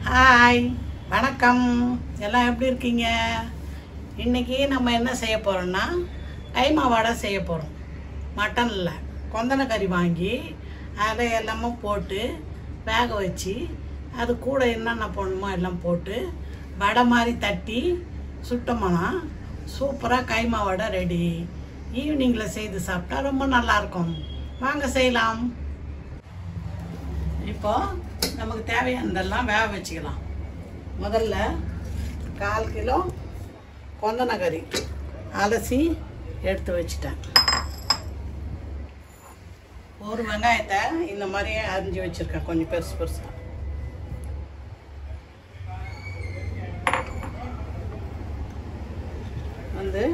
Hi, வணக்கம். எல்லாம் எப்படி இருக்கீங்க? இன்றைக்கி நம்ம என்ன செய்ய போகிறோம்னா கைமா வடை செய்ய போகிறோம். மட்டனில் கொந்தன கறி வாங்கி அதை எல்லாமே போட்டு வேக வச்சு அது கூட என்னென்ன போடணுமோ எல்லாம் போட்டு வடை மாதிரி தட்டி சுட்டோம்னா சூப்பராக கைமா வடை ரெடி. ஈவினிங்கில் செய்து சாப்பிட்டா ரொம்ப நல்லாயிருக்கும். வாங்க செய்யலாம். இப்போது நமக்கு தேவையானதெல்லாம் வேக வச்சுக்கலாம். முதல்ல 1/4 கிலோ கொந்தன கறி அலசி எடுத்து வச்சுட்டேன். ஒரு வெங்காயத்தை இந்த மாதிரியே அரிஞ்சு வச்சுருக்கேன், கொஞ்சம் பெருசு பெருசாக. வந்து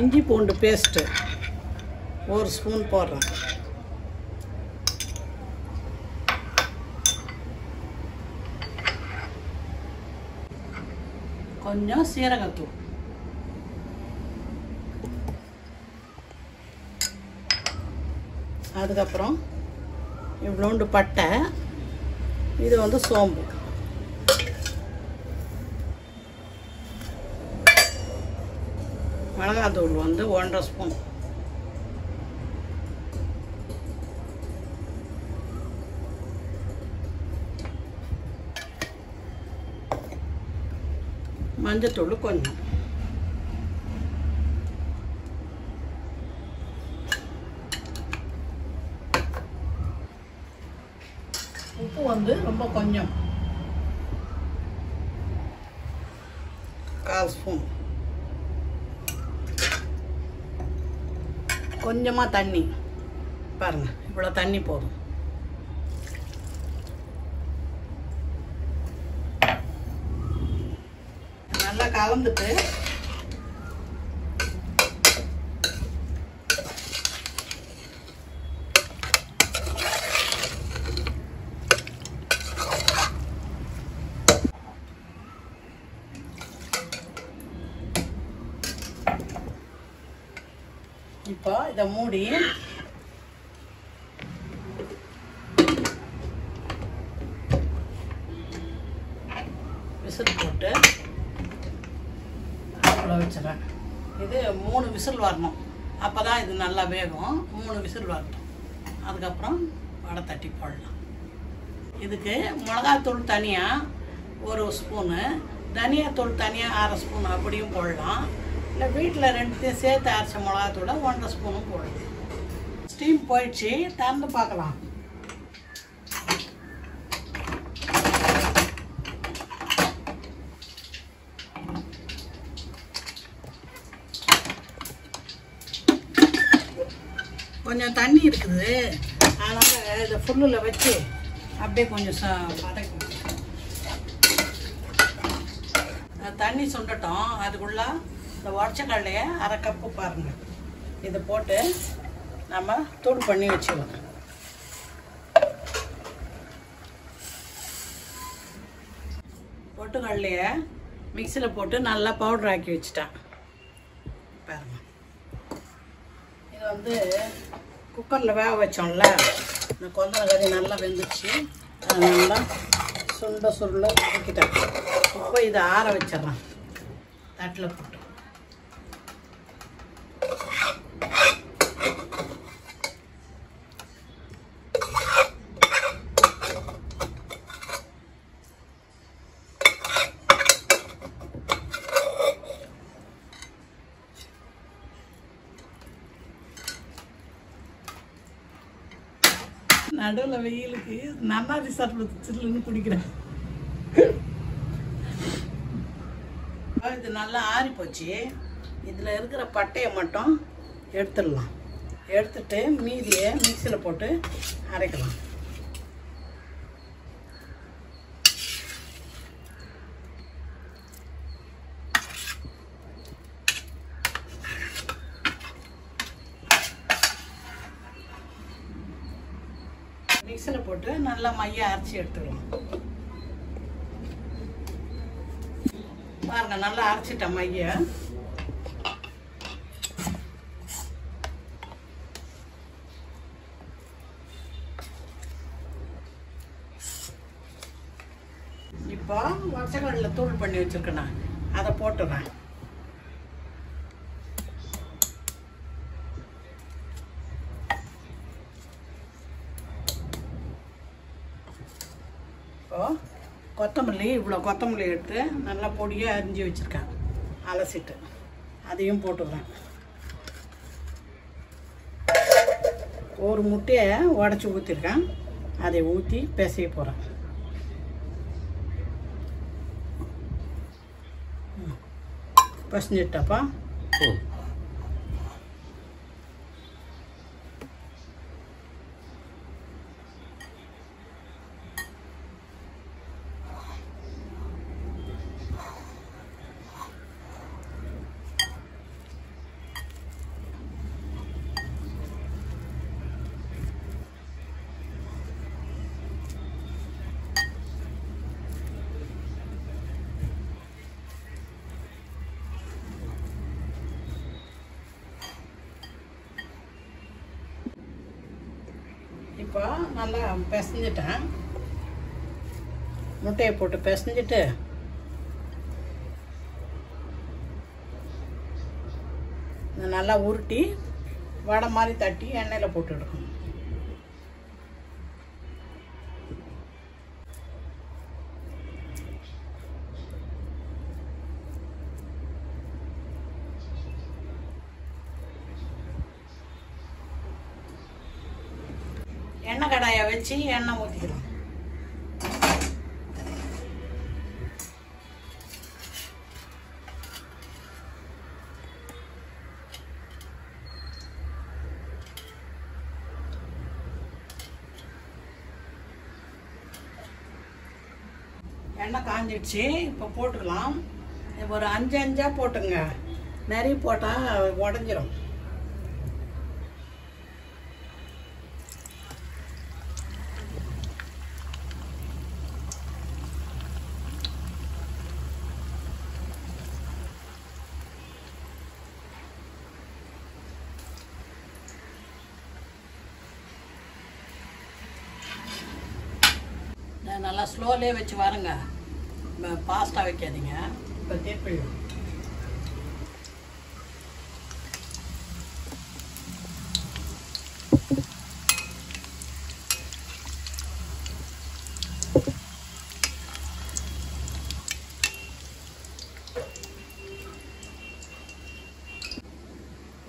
இஞ்சி பூண்டு பேஸ்ட்டு 1 ஸ்பூன் போடுறேன். கொஞ்சம் சீரகத்தூள், அதுக்கப்புறம் இவ்வளோண்டு பட்டை, இது வந்து சோம்பு, மிளகாத்தூள் வந்து 1.5 ஸ்பூன், மஞ்சத்தூள் கொஞ்சம், உப்பு வந்து ரொம்ப கொஞ்சம், 1/4 ஸ்பூன், கொஞ்சமாக தண்ணி. பாருங்கள், இவ்வளோ தண்ணி போதும். நல்லா கலந்துட்டு இப்போ இதை மூடி விசில் போட்டு வச்சிடறேன். இது 3 விசில் வரணும், அப்போ தான் இது நல்லா வேகும். 3 விசில் வரட்டும், அதுக்கப்புறம் வடை தட்டி போடலாம். இதுக்கு மிளகாத்தூள் தனியாக 1 ஸ்பூனு, தனியாத்தூள் தனியாக 1/2 ஸ்பூன் அப்படியும் போடலாம். இல்லை வீட்டில் 2த்தையும் சேர்த்து அரைச்ச மிளகாத்தூளை 1.5 ஸ்பூனும் போடலாம். ஸ்டீம் போயிடுச்சு, திறந்து பார்க்கலாம். கொஞ்சம் தண்ணி இருக்குது, அதனால் இதை ஃபுல்லில் வச்சு அப்படியே கொஞ்சம் வதக்கும். தண்ணி சுண்டட்டும். அதுக்குள்ளே இந்த உடச்ச கடலையை 1/2 கப்பு பாருங்கள், இதை போட்டு நம்ம தூள் பண்ணி வச்சுக்கலாம். பொட்டுக்கடலையை மிக்சியில் போட்டு நல்லா பவுடர் ஆக்கி வச்சுட்டேன். பாருங்கள், இது வந்து குக்கரில் வேக வச்சோம்ல, இந்த கொந்தன கறி நல்லா வெந்துச்சு. அதை நல்லா சுண்ட சுருள வதக்கிட்டேன். இப்போ இதை ஆற வச்சிட்றேன் தட்டில் போட்டு. நடுவில் வெயிலுக்கு நன்னாரி சர்பத்து சில்லுன்னு குடிக்கிறேன். இது நல்லா ஆறி போச்சு. இதில் இருக்கிற பட்டையை மட்டும் எடுத்துடலாம். எடுத்துட்டு மீதியை மிக்சியில் போட்டு அரைக்கலாம். மிக்சியில் போட்டு நல்லா மைய அரைச்சி எடுத்துக்கலாம். பாருங்க, நல்லா அரைச்சிட்டேன் மைய. இப்போ உடச்சக்கடலை தூள் பண்ணி வச்சுருக்கேண்ணா, அதை போட்டுறேன். இப்போ கொத்தமல்லி, இவ்வளோ கொத்தமல்லி எடுத்து நல்லா பொடியாக அரிஞ்சு வச்சுருக்கேன், அலசிட்டு அதையும் போட்டுக்கிறேன். ஒரு முட்டையை உடச்சி ஊற்றிருக்கேன், அதை ஊற்றி பிசைய போகிறேன். பசஞ்சிட்டப்பா. இப்போ நல்லா பிசைஞ்சிட்டேன். முட்டையை போட்டு பிசைஞ்சிட்டு நல்லா உருட்டி வடை மாதிரி தட்டி எண்ணெயில் போட்டு எடுக்கணும். எண்ணெய் கடாயை வச்சு எண்ணெய் ஊற்றிக்கலாம். எண்ணெய் காஞ்சிடுச்சு, இப்போ போட்டுக்கலாம். ஒரு 5 போட்டுங்க, நிறைய போட்டால் உடஞ்சிரும். நல்லா ஸ்லோலே வச்சு வாருங்க, ஃபாஸ்ட்டாக வைக்காதீங்க. இப்போ திருப்பி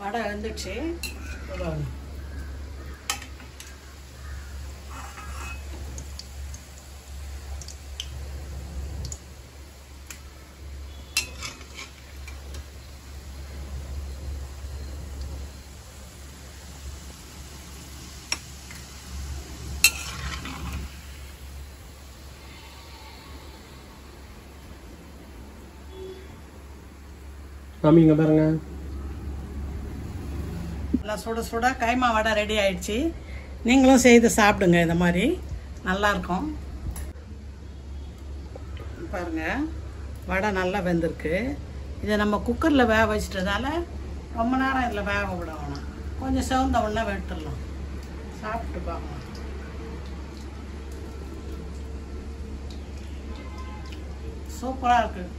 வடை வந்துடுச்சு. மாமி இங்கே பாருங்க, நல்லா சுட சுட கைமா வடை ரெடி ஆயிடுச்சு. நீங்களும் செய்து சாப்பிடுங்க, இந்த மாதிரி நல்லாயிருக்கும். பாருங்க, வடை நல்லா வெந்திருக்கு. இதை நம்ம குக்கரில் வேக வச்சிட்டதால ரொம்ப நேரம் இதில் வேக விட வேணாம், கொஞ்சம் செவந்த உடனே வெட்டுடலாம். சாப்பிட்டு பார்க்கலாம். சூப்பராக இருக்குது,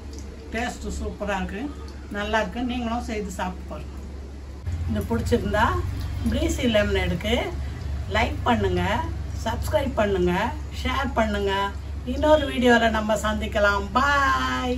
டேஸ்ட்டு சூப்பராக இருக்குது, நல்லா இருக்குது. நீங்களும் செய்து சாப்பிட்டு பாருங்க. இது பிடிச்சிருந்தா பிரீசி லெமனேடுக்கு லைக் பண்ணுங்கள், சப்ஸ்கிரைப் பண்ணுங்கள், ஷேர் பண்ணுங்கள். இன்னொரு வீடியோவில் நம்ம சந்திக்கலாம். பாய்.